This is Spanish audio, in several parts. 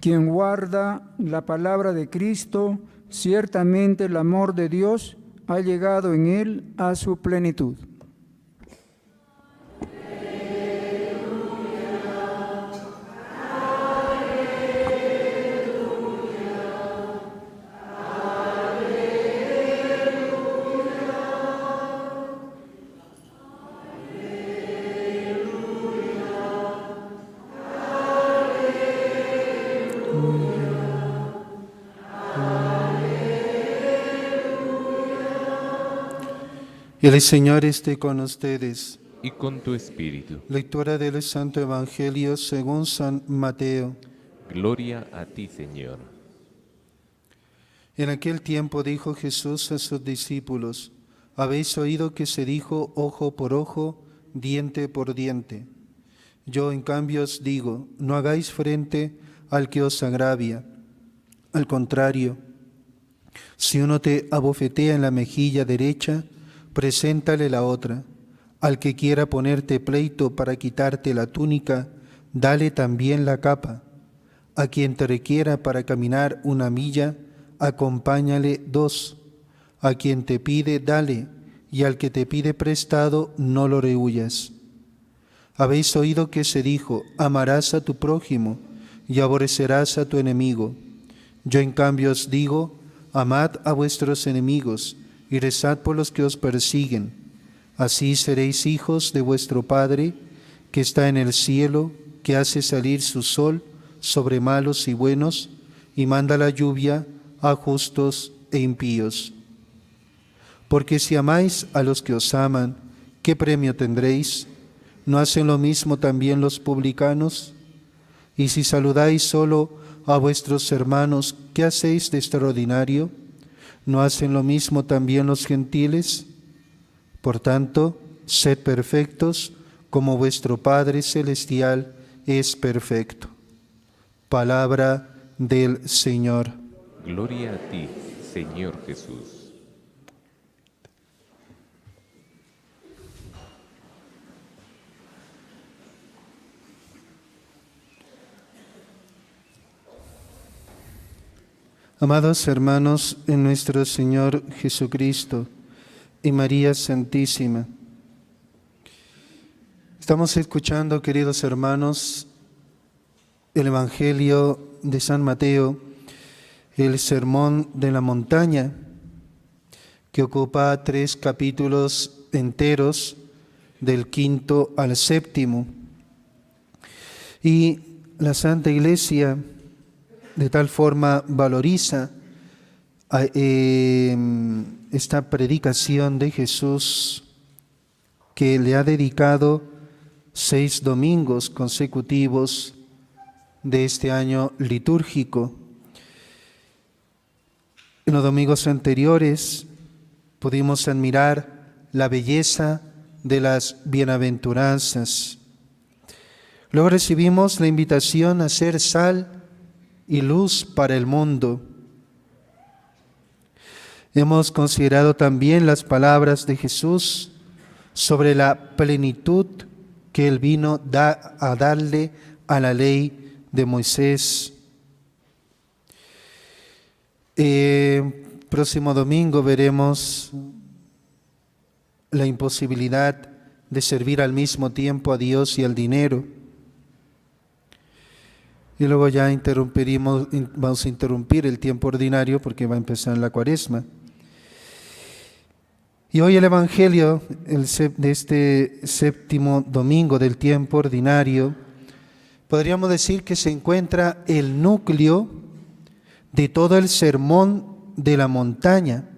Quien guarda la palabra de Cristo, ciertamente el amor de Dios ha llegado en él a su plenitud. El Señor esté con ustedes. Y con tu espíritu. Lectura del Santo Evangelio según San Mateo. Gloria a ti, Señor. En aquel tiempo dijo Jesús a sus discípulos: habéis oído que se dijo ojo por ojo, diente por diente. Yo en cambio os digo, no hagáis frente al que os agravia. Al contrario, si uno te abofetea en la mejilla derecha, preséntale la otra. Al que quiera ponerte pleito para quitarte la túnica, dale también la capa. A quien te requiera para caminar una milla, acompáñale 2. A quien te pide, dale, y al que te pide prestado, no lo rehuyas. Habéis oído que se dijo, amarás a tu prójimo y aborrecerás a tu enemigo. Yo en cambio os digo, amad a vuestros enemigos y rezad por los que os persiguen. Así seréis hijos de vuestro Padre, que está en el cielo, que hace salir su sol sobre malos y buenos, y manda la lluvia a justos e impíos. Porque si amáis a los que os aman, ¿qué premio tendréis? ¿No hacen lo mismo también los publicanos? Y si saludáis solo a vuestros hermanos, ¿qué hacéis de extraordinario? ¿No hacen lo mismo también los gentiles? Por tanto, sed perfectos, como vuestro Padre Celestial es perfecto. Palabra del Señor. Gloria a ti, Señor Jesús. Amados hermanos en nuestro Señor Jesucristo y María Santísima, estamos escuchando, queridos hermanos, el Evangelio de San Mateo, el Sermón de la Montaña, que ocupa 3 capítulos enteros, del 5º al 7º. Y la Santa Iglesia de tal forma valoriza esta predicación de Jesús, que le ha dedicado 6 domingos consecutivos de este año litúrgico. En los domingos anteriores pudimos admirar la belleza de las bienaventuranzas. Luego recibimos la invitación a ser sal y luz para el mundo. Hemos considerado también las palabras de Jesús sobre la plenitud que Él vino a darle a la ley de Moisés. Próximo domingo veremos la imposibilidad de servir al mismo tiempo a Dios y al dinero. Y luego ya vamos a interrumpir el tiempo ordinario porque va a empezar la Cuaresma. Y hoy el Evangelio de este 7º domingo del tiempo ordinario, podríamos decir que se encuentra el núcleo de todo el sermón de la montaña.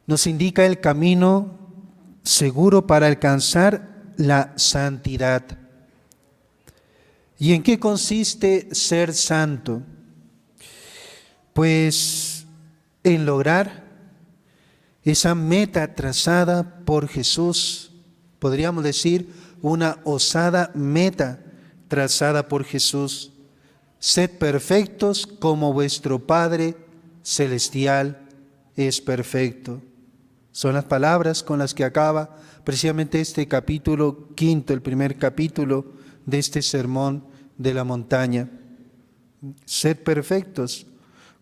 Nos indica el camino seguro para alcanzar la santidad. ¿Y en qué consiste ser santo? Pues en lograr esa meta trazada por Jesús, podríamos decir una osada meta trazada por Jesús. Sed perfectos como vuestro Padre Celestial es perfecto. Son las palabras con las que acaba precisamente este capítulo 5, el primer capítulo de este sermón de la montaña. Sed perfectos,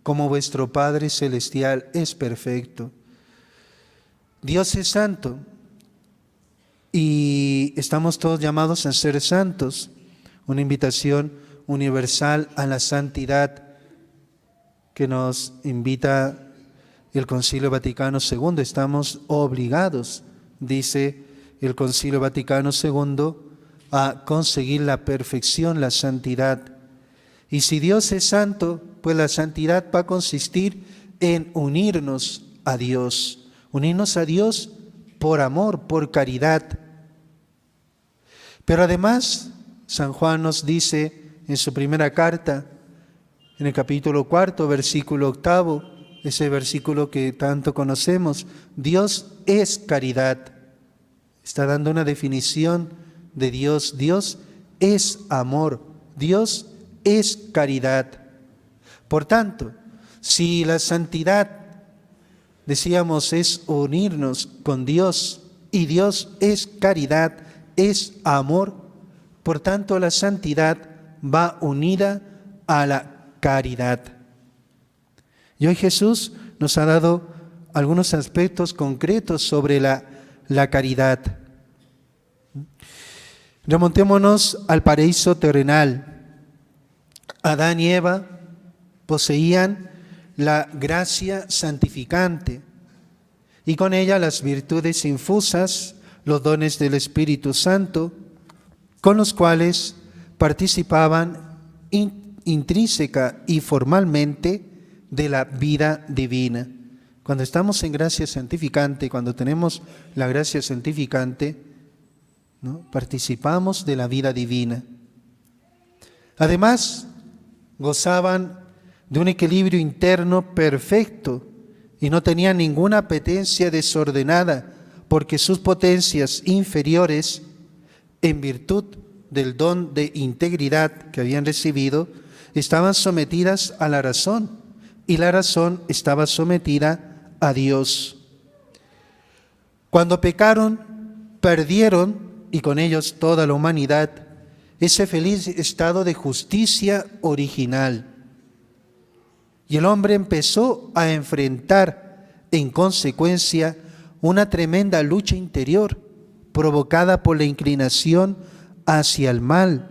como vuestro Padre Celestial es perfecto. Dios es santo y estamos todos llamados a ser santos. Una invitación universal a la santidad que nos invita el Concilio Vaticano II. Estamos obligados, dice el Concilio Vaticano II, a conseguir la perfección, la santidad. Y si Dios es santo, pues la santidad va a consistir en unirnos a Dios por amor, por caridad. Pero además, San Juan nos dice en su primera carta, en el capítulo 4, versículo 8, ese versículo que tanto conocemos, Dios es caridad. Está dando una definición de Dios. Dios es amor, Dios es caridad. Por tanto, si la santidad, decíamos, es unirnos con Dios y Dios es caridad, es amor, por tanto la santidad va unida a la caridad. Y hoy Jesús nos ha dado algunos aspectos concretos sobre la caridad. Remontémonos al paraíso terrenal. Adán y Eva poseían la gracia santificante y con ella las virtudes infusas, los dones del Espíritu Santo, con los cuales participaban intrínseca y formalmente de la vida divina. Cuando estamos en gracia santificante, cuando tenemos la gracia santificante, ¿no?, participamos de la vida divina. Además, gozaban de un equilibrio interno perfecto y no tenían ninguna apetencia desordenada, porque sus potencias inferiores, en virtud del don de integridad que habían recibido, estaban sometidas a la razón, y la razón estaba sometida a Dios. Cuando pecaron, perdieron, y con ellos toda la humanidad, ese feliz estado de justicia original. Y el hombre empezó a enfrentar, en consecuencia, una tremenda lucha interior provocada por la inclinación hacia el mal.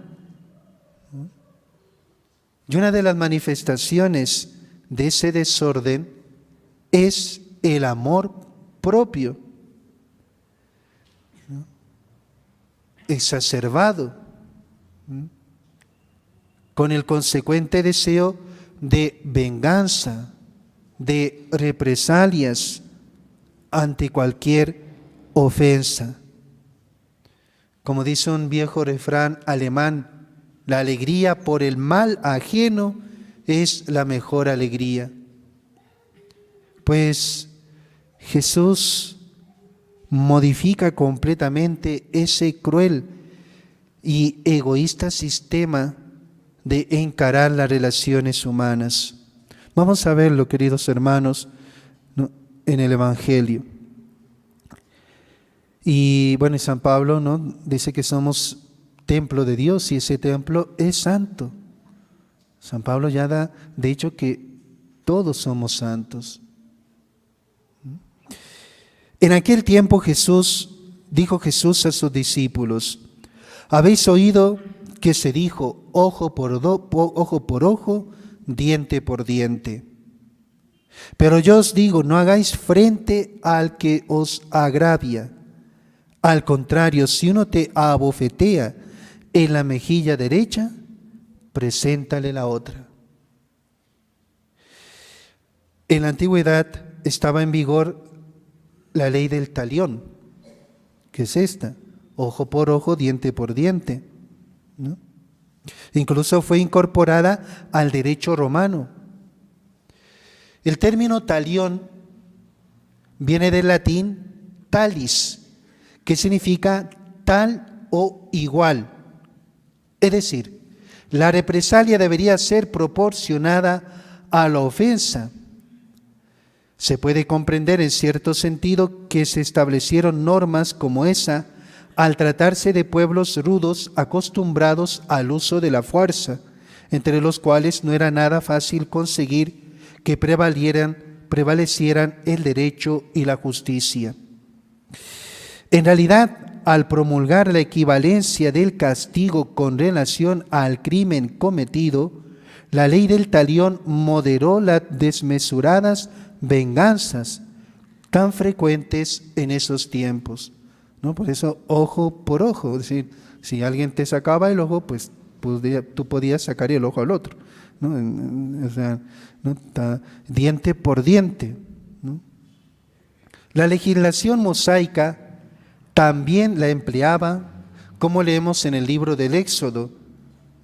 Y una de las manifestaciones de ese desorden es el amor propio, exacerbado, con el consecuente deseo de venganza, de represalias ante cualquier ofensa. Como dice un viejo refrán alemán, la alegría por el mal ajeno es la mejor alegría. Pues Jesús modifica completamente ese cruel y egoísta sistema de encarar las relaciones humanas. Vamos a verlo, queridos hermanos, ¿no?, en el Evangelio. Y bueno, San Pablo, ¿no?, dice que somos templo de Dios y ese templo es santo. San Pablo ya da de hecho que todos somos santos. En aquel tiempo dijo Jesús a sus discípulos: habéis oído que se dijo ojo por ojo, diente por diente. Pero yo os digo, no hagáis frente al que os agravia. Al contrario, si uno te abofetea en la mejilla derecha, preséntale la otra. En la antigüedad estaba en vigor la ley del talión, que es esta: ojo por ojo, diente por diente, ¿no? Incluso fue incorporada al derecho romano. El término talión viene del latín talis, que significa tal o igual. Es decir, la represalia debería ser proporcionada a la ofensa. Se puede comprender en cierto sentido que se establecieron normas como esa al tratarse de pueblos rudos acostumbrados al uso de la fuerza, entre los cuales no era nada fácil conseguir que prevalecieran el derecho y la justicia. En realidad, al promulgar la equivalencia del castigo con relación al crimen cometido, la ley del talión moderó las desmesuradas venganzas tan frecuentes en esos tiempos, ¿no? Por eso, ojo por ojo, es decir, si alguien te sacaba el ojo, pues tú podías sacar el ojo al otro, ¿no? O sea, ¿no? Diente por diente, ¿no? La legislación mosaica también la empleaba, como leemos en el libro del Éxodo,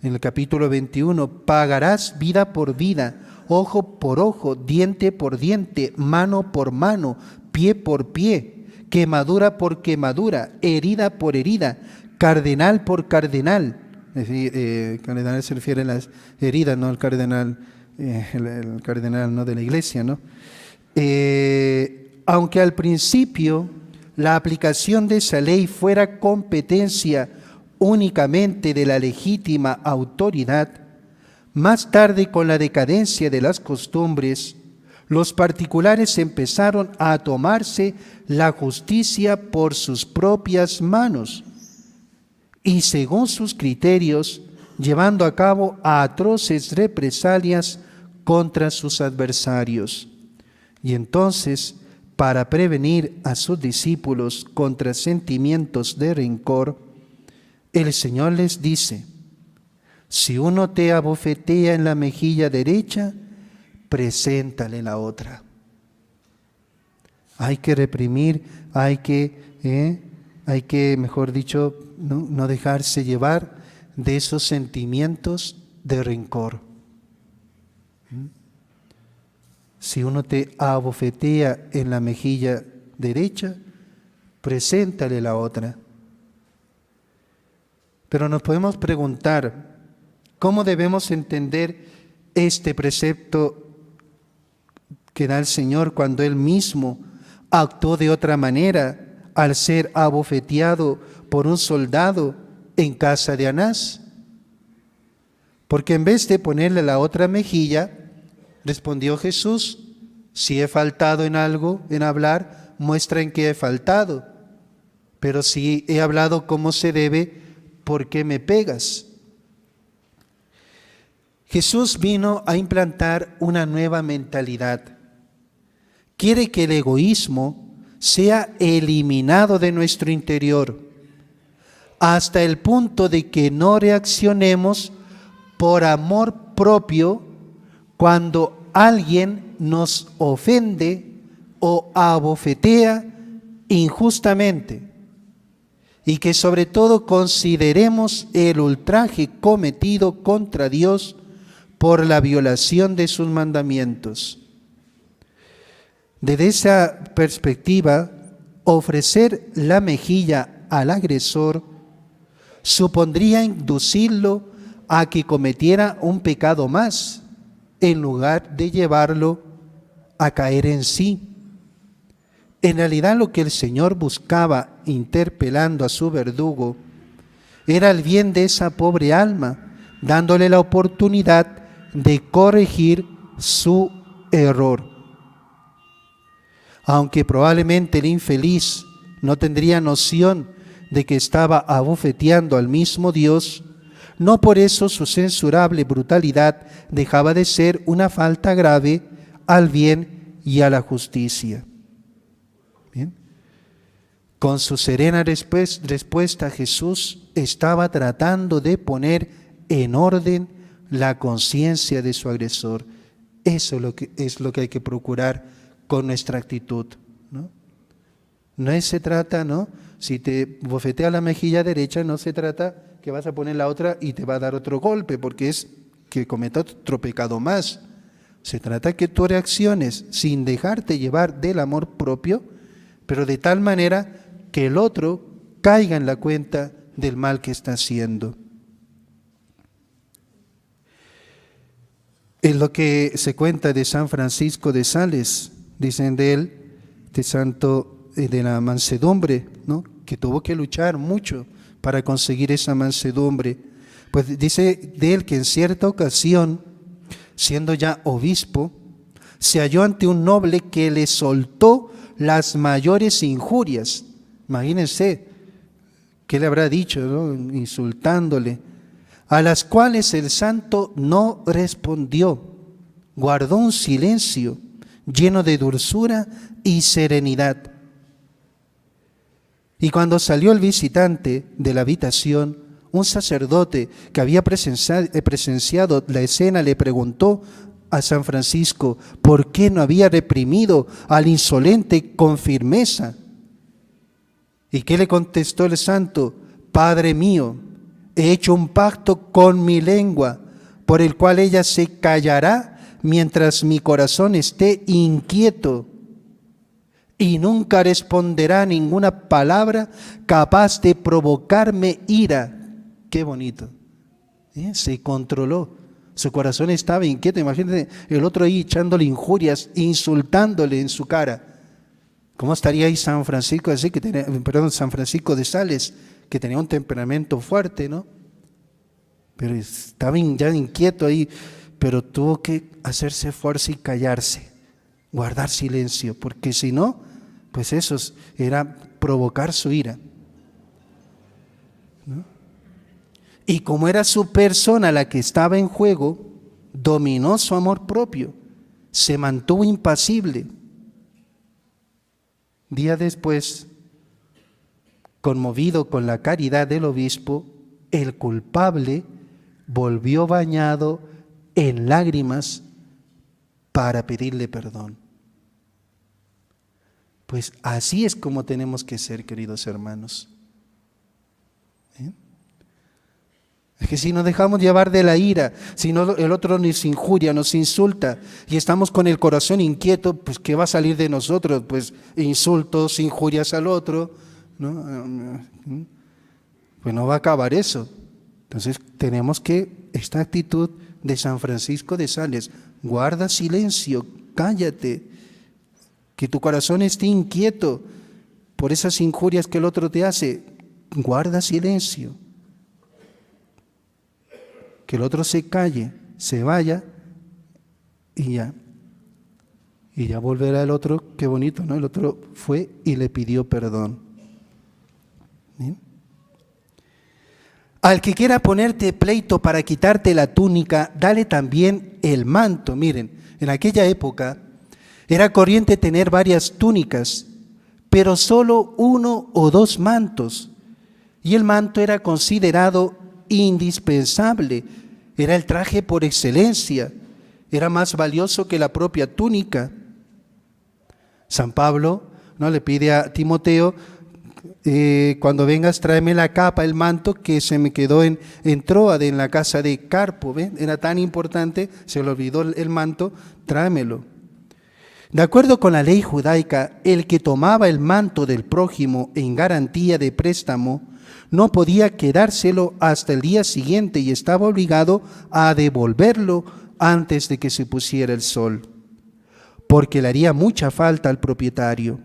en el capítulo 21, pagarás vida por vida, ojo por ojo, diente por diente, mano por mano, pie por pie, quemadura por quemadura, herida por herida, cardenal por cardenal. Es decir, cardenal se refiere a las heridas, no al cardenal, el cardenal no de la iglesia, ¿no? Aunque al principio la aplicación de esa ley fuera competencia únicamente de la legítima autoridad, más tarde, con la decadencia de las costumbres, los particulares empezaron a tomarse la justicia por sus propias manos y según sus criterios, llevando a cabo atroces represalias contra sus adversarios. Y entonces, para prevenir a sus discípulos contra sentimientos de rencor, el Señor les dice: si uno te abofetea en la mejilla derecha, preséntale la otra. Hay que reprimir, hay que, mejor dicho, no dejarse llevar de esos sentimientos de rencor. Si uno te abofetea en la mejilla derecha, preséntale la otra. Pero nos podemos preguntar, ¿cómo debemos entender este precepto que da el Señor cuando Él mismo actuó de otra manera al ser abofeteado por un soldado en casa de Anás? Porque en vez de ponerle la otra mejilla, respondió Jesús: si he faltado en algo, en hablar, muestra en qué he faltado. Pero si he hablado como se debe, ¿por qué me pegas? Jesús vino a implantar una nueva mentalidad. Quiere que el egoísmo sea eliminado de nuestro interior, hasta el punto de que no reaccionemos por amor propio cuando alguien nos ofende o abofetea injustamente, y que sobre todo consideremos el ultraje cometido contra Dios por la violación de sus mandamientos. Desde esa perspectiva, ofrecer la mejilla al agresor supondría inducirlo a que cometiera un pecado más, en lugar de llevarlo a caer en sí. En realidad, lo que el Señor buscaba interpelando a su verdugo era el bien de esa pobre alma, dándole la oportunidad de corregir su error. Aunque probablemente el infeliz no tendría noción de que estaba abofeteando al mismo Dios, no por eso su censurable brutalidad dejaba de ser una falta grave al bien y a la justicia. Bien. Con su serena respuesta, Jesús estaba tratando de poner en orden la conciencia de su agresor. Eso es lo que hay que procurar con nuestra actitud, ¿no? No se trata, ¿no? Si te bofetea la mejilla derecha, no se trata que vas a poner la otra y te va a dar otro golpe, porque es que cometa otro pecado más. Se trata que tú reacciones sin dejarte llevar del amor propio, pero de tal manera que el otro caiga en la cuenta del mal que está haciendo. Es lo que se cuenta de San Francisco de Sales, dicen de él, de santo de la mansedumbre, ¿no? que tuvo que luchar mucho para conseguir esa mansedumbre. Pues dice de él que en cierta ocasión, siendo ya obispo, se halló ante un noble que le soltó las mayores injurias. Imagínense qué le habrá dicho, ¿no? Insultándole, a las cuales el santo no respondió, guardó un silencio lleno de dulzura y serenidad. Y cuando salió el visitante de la habitación, un sacerdote que había presenciado la escena le preguntó a San Francisco por qué no había reprimido al insolente con firmeza. ¿Y qué le contestó el santo? Padre mío, he hecho un pacto con mi lengua, por el cual ella se callará mientras mi corazón esté inquieto, y nunca responderá ninguna palabra capaz de provocarme ira. Qué bonito. Se controló. Su corazón estaba inquieto. Imagínate el otro ahí echándole injurias, insultándole en su cara. ¿Cómo estaría ahí San Francisco San Francisco de Sales, que tenía un temperamento fuerte, ¿no? Pero estaba ya inquieto ahí, pero tuvo que hacerse fuerza y callarse, guardar silencio, porque si no, pues eso era provocar su ira, ¿no? Y como era su persona la que estaba en juego, dominó su amor propio, se mantuvo impasible. Día después, conmovido con la caridad del obispo, el culpable volvió bañado en lágrimas para pedirle perdón. Pues así es como tenemos que ser, queridos hermanos. Es que si nos dejamos llevar de la ira, si no el otro nos injuria, nos insulta y estamos con el corazón inquieto, pues ¿qué va a salir de nosotros? Pues insultos, injurias al otro, ¿no? Pues no va a acabar eso. Entonces tenemos que, esta actitud de San Francisco de Sales, guarda silencio, cállate, que tu corazón esté inquieto por esas injurias que el otro te hace, guarda silencio. Que el otro se calle, se vaya y ya volverá el otro. Qué bonito, ¿no? El otro fue y le pidió perdón. ¿Bien? Al que quiera ponerte pleito para quitarte la túnica, dale también el manto. Miren, en aquella época era corriente tener varias túnicas, pero solo 1 o 2 mantos. Y el manto era considerado indispensable, era el traje por excelencia, era más valioso que la propia túnica. San Pablo, ¿no?, le pide a Timoteo, cuando vengas tráeme la capa, el manto que se me quedó en Tróade, en la casa de Carpo, ¿ven? Era tan importante, se le olvidó el manto, tráemelo. De acuerdo con la ley judaica, el que tomaba el manto del prójimo en garantía de préstamo no podía quedárselo hasta el día siguiente y estaba obligado a devolverlo antes de que se pusiera el sol, porque le haría mucha falta al propietario.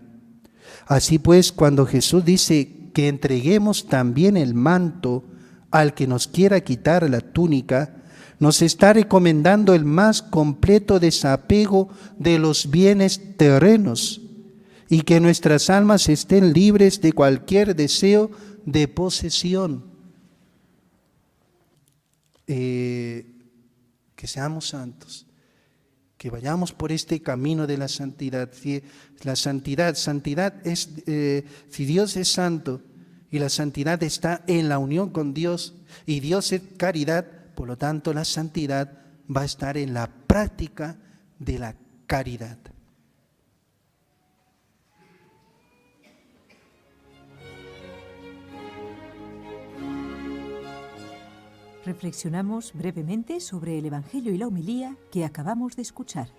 Así pues, cuando Jesús dice que entreguemos también el manto al que nos quiera quitar la túnica, nos está recomendando el más completo desapego de los bienes terrenos y que nuestras almas estén libres de cualquier deseo de posesión. Que seamos santos, que vayamos por este camino de la santidad. La santidad es, si Dios es santo y la santidad está en la unión con Dios y Dios es caridad, por lo tanto la santidad va a estar en la práctica de la caridad. Reflexionamos brevemente sobre el Evangelio y la homilía que acabamos de escuchar.